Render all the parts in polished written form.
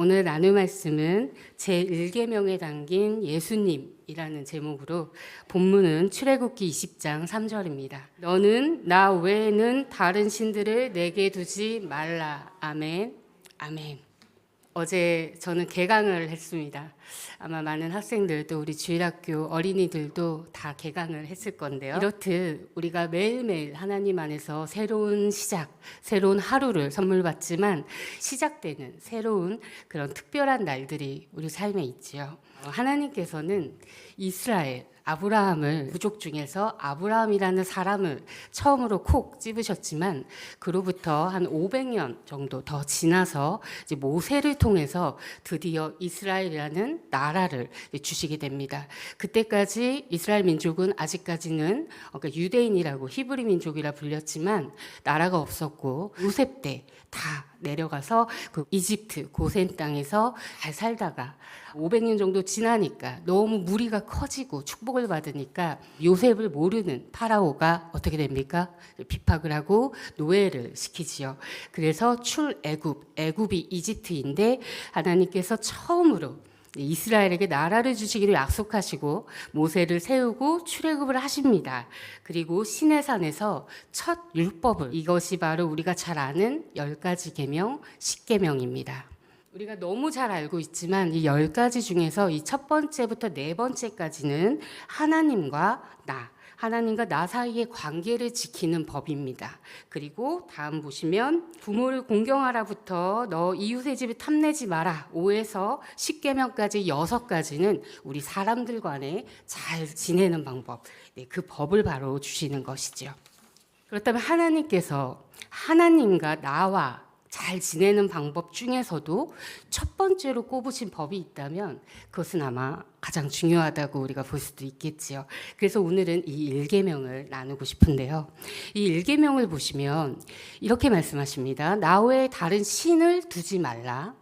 오늘 나눌 말씀은 제1계명에 담긴 예수님이라는 제목으로 본문은 출애굽기 20장 3절입니다. 너는 나 외에는 다른 신들을 내게 두지 말라. 아멘. 아멘. 어제 저는 개강을 했습니다. 아마 많은 학생들 또 우리 주일학교 어린이들도 다 개강을 했을 건데요. 이렇듯 우리가 매일매일 하나님 안에서 새로운 시작, 새로운 하루를 선물 받지만 시작되는 새로운 그런 특별한 날들이 우리 삶에 있지요. 하나님께서는 이스라엘, 아브라함을 부족 중에서 아브라함이라는 사람을 처음으로 콕 집으셨지만 그로부터 한 500년 정도 더 지나서 이제 모세를 통해서 드디어 이스라엘이라는 나라를 주시게 됩니다. 그때까지 이스라엘 민족은 아직까지는 그러니까 유대인이라고 히브리 민족이라 불렸지만 나라가 없었고 요셉 때 다 내려가서 그 이집트 고센 땅에서 잘 살다가 500년 정도 지나니까 너무 무리가 커지고 축복을 받으니까 요셉을 모르는 파라오가 어떻게 됩니까? 핍박을 하고 노예를 시키지요. 그래서 애굽이 이집트인데 하나님께서 처음으로 이스라엘에게 나라를 주시기로 약속하시고 모세를 세우고 출애굽을 하십니다. 그리고 시내산에서 첫 율법을, 이것이 바로 우리가 잘 아는 10가지 계명, 10계명입니다. 우리가 너무 잘 알고 있지만 이 10가지 중에서 이 첫 번째부터 네 번째까지는 하나님과 나 사이의 관계를 지키는 법입니다. 그리고 다음 보시면 부모를 공경하라부터 너 이웃의 집을 탐내지 마라 5에서 10계명까지 6가지는 우리 사람들 간에 잘 지내는 방법, 그 법을 바로 주시는 것이죠. 그렇다면 하나님께서 하나님과 나와 잘 지내는 방법 중에서도 첫 번째로 꼽으신 법이 있다면 그것은 아마 가장 중요하다고 우리가 볼 수도 있겠지요. 그래서 오늘은 이 1계명을 나누고 싶은데요. 이 1계명을 보시면 이렇게 말씀하십니다. 나 외에 다른 신을 두지 말라.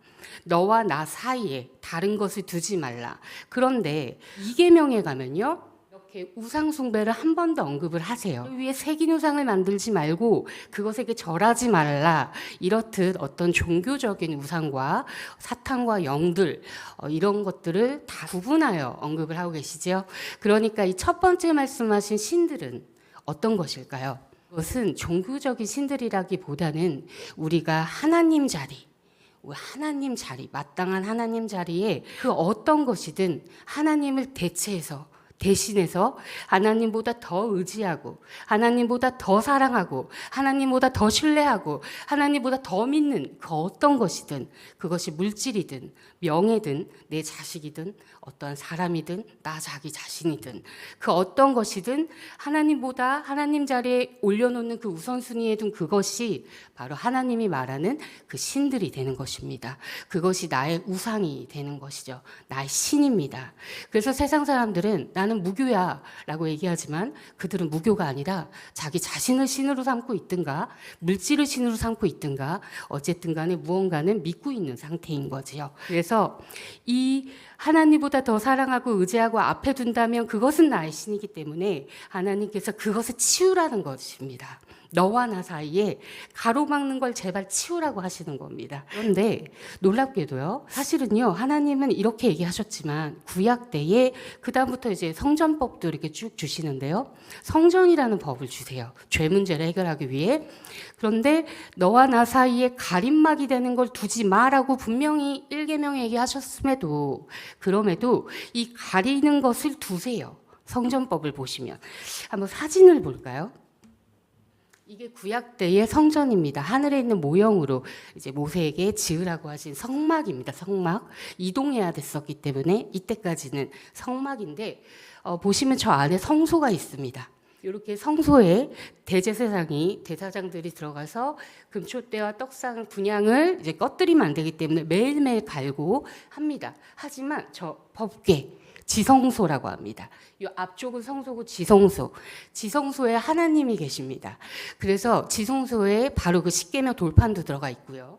너와 나 사이에 다른 것을 두지 말라. 그런데 2계명에 가면요. 이렇게 우상 숭배를 한 번 더 언급을 하세요. 그 위에 새긴 우상을 만들지 말고 그것에게 절하지 말라. 이렇듯 어떤 종교적인 우상과 사탄과 영들 이런 것들을 다 구분하여 언급을 하고 계시죠. 그러니까 이 첫 번째 말씀하신 신들은 어떤 것일까요? 그것은 종교적인 신들이라기보다는 우리가 하나님 자리, 마땅한 하나님 자리에 그 어떤 것이든 하나님을 대신해서 하나님보다 더 의지하고 하나님보다 더 사랑하고 하나님보다 더 신뢰하고 하나님보다 더 믿는 그 어떤 것이든 그것이 물질이든 명예든 내 자식이든 어떠한 사람이든 나 자기 자신이든 그 어떤 것이든 하나님보다 하나님 자리에 올려놓는 그 우선순위에 둔 그것이 바로 하나님이 말하는 그 신들이 되는 것입니다. 그것이 나의 우상이 되는 것이죠. 나의 신입니다. 그래서 세상 사람들은 나는 무교야 라고 얘기하지만 그들은 무교가 아니라 자기 자신을 신으로 삼고 있든가 물질을 신으로 삼고 있든가 어쨌든 간에 무언가는 믿고 있는 상태인 거지요. 그래서 이 하나님보다 더 사랑하고 의지하고 앞에 둔다면 그것은 나의 신이기 때문에 하나님께서 그것을 치우라는 것입니다. 너와 나 사이에 가로막는 걸 제발 치우라고 하시는 겁니다. 그런데 놀랍게도요. 사실은요. 하나님은 이렇게 얘기하셨지만 구약 때에 그 다음부터 이제 성전법도 이렇게 쭉 주시는데요. 성전이라는 법을 주세요. 죄 문제를 해결하기 위해. 그런데 너와 나 사이에 가림막이 되는 걸 두지 마라고 분명히 1계명에 얘기하셨음에도 그럼에도 이 가리는 것을 두세요. 성전법을 보시면. 한번 사진을 볼까요? 이게 구약 때의 성전입니다. 하늘에 있는 모형으로 이제 모세에게 지으라고 하신 성막입니다. 성막. 이동해야 됐었기 때문에 이때까지는 성막인데 보시면 저 안에 성소가 있습니다. 이렇게 성소에 대제사장들이 들어가서 금초대와 떡상 분향을 이제 꺼뜨리면 안 되기 때문에 매일매일 갈고 합니다. 하지만 저 법궤 지성소라고 합니다. 이 앞쪽은 성소고 지성소에 하나님이 계십니다. 그래서 지성소에 바로 그 10계명 돌판도 들어가 있고요.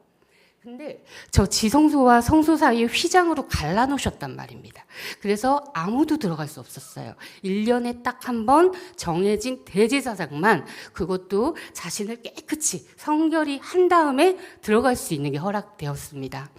근데 저 지성소와 성소 사이에 휘장으로 갈라놓으셨단 말입니다. 그래서 아무도 들어갈 수 없었어요. 1년에 딱 한 번 정해진 대제사장만, 그것도 자신을 깨끗이 성결히 한 다음에 들어갈 수 있는 게 허락되었습니다.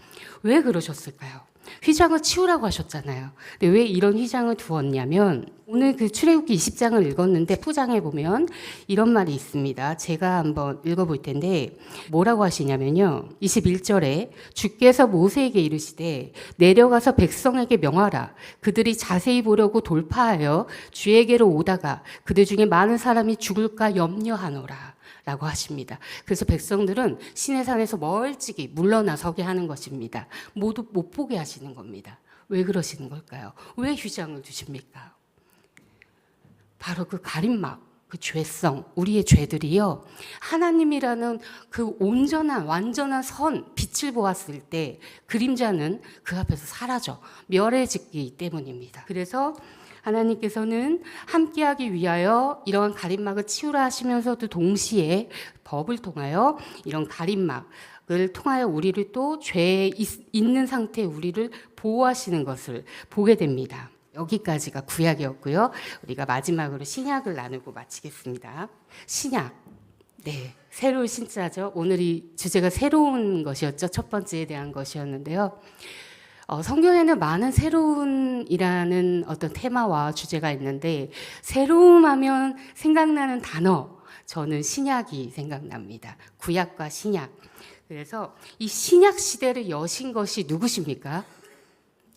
왜 그러셨을까요? 휘장을 치우라고 하셨잖아요. 근데 왜 이런 휘장을 두었냐면, 오늘 그 출애굽기 20장을 읽었는데 포장해 보면 이런 말이 있습니다. 제가 한번 읽어볼 텐데 뭐라고 하시냐면요. 21절에 주께서 모세에게 이르시되 내려가서 백성에게 명하라. 그들이 자세히 보려고 돌파하여 주에게로 오다가 그들 중에 많은 사람이 죽을까 염려하노라. 라고 하십니다. 그래서 백성들은 시내산에서 멀찍이 물러나서게 하는 것입니다. 모두 못 보게 하시는 겁니다. 왜 그러시는 걸까요? 왜 휘장을 두십니까? 바로 그 가림막, 그 죄성, 우리의 죄들이요, 하나님이라는 그 온전한 완전한 선, 빛을 보았을 때 그림자는 그 앞에서 사라져 멸해지기 때문입니다. 그래서 하나님께서는 함께하기 위하여 이러한 가림막을 치우라 하시면서도 동시에 법을 통하여 이런 가림막을 통하여 우리를 또 죄에 있는 상태의 우리를 보호하시는 것을 보게 됩니다. 여기까지가 구약이었고요. 우리가 마지막으로 신약을 나누고 마치겠습니다. 신약. 네, 새로운 신자죠. 오늘 이 주제가 새로운 것이었죠. 첫 번째에 대한 것이었는데요. 성경에는 많은 새로운이라는 어떤 테마와 주제가 있는데, 새로움 하면 생각나는 단어, 저는 신약이 생각납니다. 구약과 신약. 그래서 이 신약 시대를 여신 것이 누구십니까?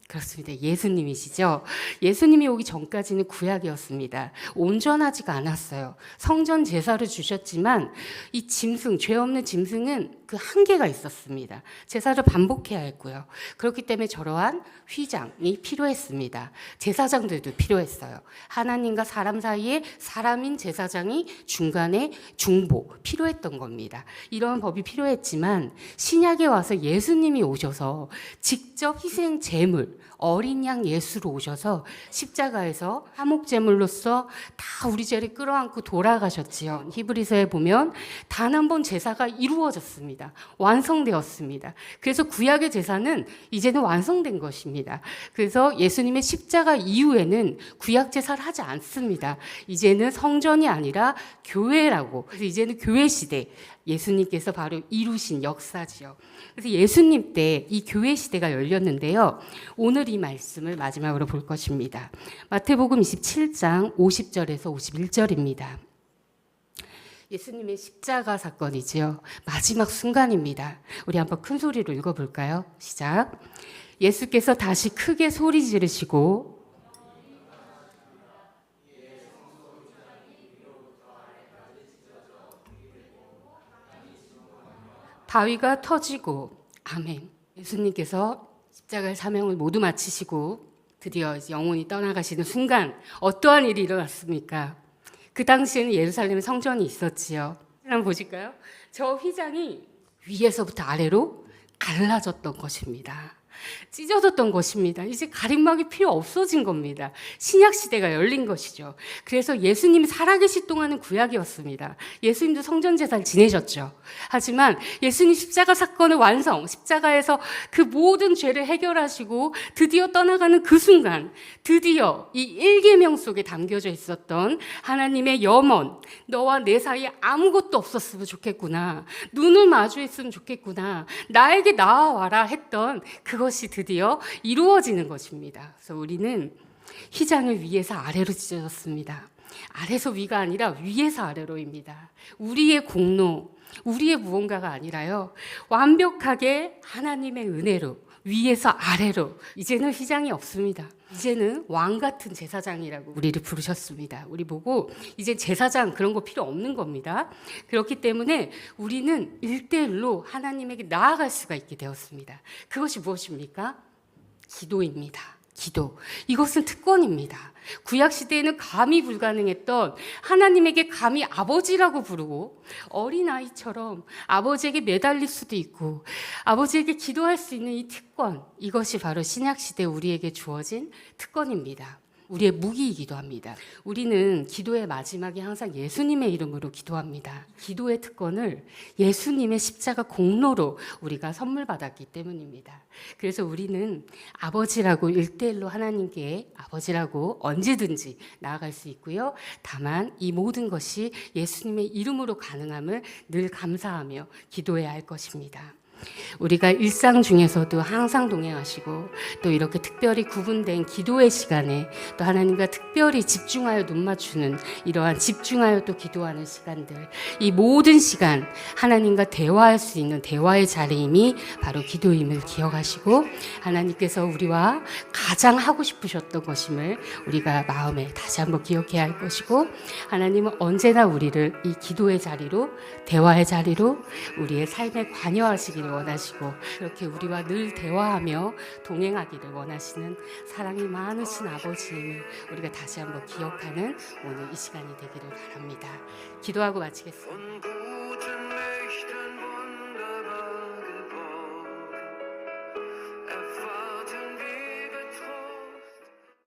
그렇습니다. 예수님이시죠. 예수님이 오기 전까지는 구약이었습니다. 온전하지가 않았어요. 성전 제사를 주셨지만 이 짐승, 죄 없는 짐승은 그 한계가 있었습니다. 제사를 반복해야 했고요. 그렇기 때문에 저러한 휘장이 필요했습니다. 제사장들도 필요했어요. 하나님과 사람 사이에 사람인 제사장이 중간에 중보 필요했던 겁니다. 이런 법이 필요했지만 신약에 와서 예수님이 오셔서 직접 희생 제물, 어린 양 예수로 오셔서 십자가에서 화목 제물로서 다 우리 죄를 끌어안고 돌아가셨지요. 히브리서에 보면 단 한 번 제사가 이루어졌습니다. 완성되었습니다. 그래서 구약의 제사는 이제는 완성된 것입니다. 그래서 예수님의 십자가 이후에는 구약 제사를 하지 않습니다. 이제는 성전이 아니라 교회라고. 그래서 이제는 교회 시대, 예수님께서 바로 이루신 역사지요. 그래서 예수님 때 이 교회 시대가 열렸는데요. 오늘 이 말씀을 마지막으로 볼 것입니다. 마태복음 27장 50절에서 51절입니다. 예수님의 십자가 사건이지요. 마지막 순간입니다. 우리 한번 큰 소리로 읽어볼까요? 시작. 예수께서 다시 크게 소리 지르시고 바위가 터지고, 아멘. 예수님께서 십자가의 사명을 모두 마치시고 드디어 영혼이 떠나가시는 순간 어떠한 일이 일어났습니까? 그 당시에는 예루살렘에 성전이 있었지요. 한번 보실까요? 저 휘장이 위에서부터 아래로 갈라졌던 것입니다. 찢어졌던 것입니다. 이제 가림막이 필요 없어진 겁니다. 신약 시대가 열린 것이죠. 그래서 예수님이 살아계실 동안은 구약이었습니다. 예수님도 성전 제사를 지내셨죠. 하지만 예수님 십자가 사건의 완성, 십자가에서 그 모든 죄를 해결하시고 드디어 떠나가는 그 순간, 드디어 이 일계명 속에 담겨져 있었던 하나님의 염원, 너와 내 사이에 아무것도 없었으면 좋겠구나, 눈을 마주했으면 좋겠구나, 나에게 나와라 했던 그것이 드디어 이루어지는 것입니다. 그래서 우리는 휘장을 위에서 아래로 찢어졌습니다. 아래서 위가 아니라 위에서 아래로입니다. 우리의 공로, 우리의 무언가가 아니라요, 완벽하게 하나님의 은혜로 위에서 아래로. 이제는 휘장이 없습니다. 이제는 왕 같은 제사장이라고 우리를 부르셨습니다. 우리 보고 이제 제사장 그런 거 필요 없는 겁니다. 그렇기 때문에 우리는 1대1로 하나님에게 나아갈 수가 있게 되었습니다. 그것이 무엇입니까? 기도입니다. 기도. 이것은 특권입니다. 구약 시대에는 감히 불가능했던 하나님에게 감히 아버지라고 부르고 어린아이처럼 아버지에게 매달릴 수도 있고 아버지에게 기도할 수 있는 이 특권, 이것이 바로 신약 시대 우리에게 주어진 특권입니다. 우리의 무기이기도 합니다. 우리는 기도의 마지막에 항상 예수님의 이름으로 기도합니다. 기도의 특권을 예수님의 십자가 공로로 우리가 선물 받았기 때문입니다. 그래서 우리는 아버지라고 일대일로 하나님께 아버지라고 언제든지 나아갈 수 있고요. 다만 이 모든 것이 예수님의 이름으로 가능함을 늘 감사하며 기도해야 할 것입니다. 우리가 일상 중에서도 항상 동행하시고 또 이렇게 특별히 구분된 기도의 시간에 또 하나님과 특별히 집중하여 눈 맞추는 이러한 집중하여 또 기도하는 시간들, 이 모든 시간 하나님과 대화할 수 있는 대화의 자리임이 바로 기도임을 기억하시고 하나님께서 우리와 가장 하고 싶으셨던 것임을 우리가 마음에 다시 한번 기억해야 할 것이고 하나님은 언제나 우리를 이 기도의 자리로 대화의 자리로 우리의 삶에 관여하시기를 원하시고 그렇게 우리와 늘 대화하며 동행하기를 원하시는 사랑이 많으신 아버지임을 우리가 다시 한번 기억하는 오늘 이 시간이 되기를 바랍니다. 기도하고 마치겠습니다.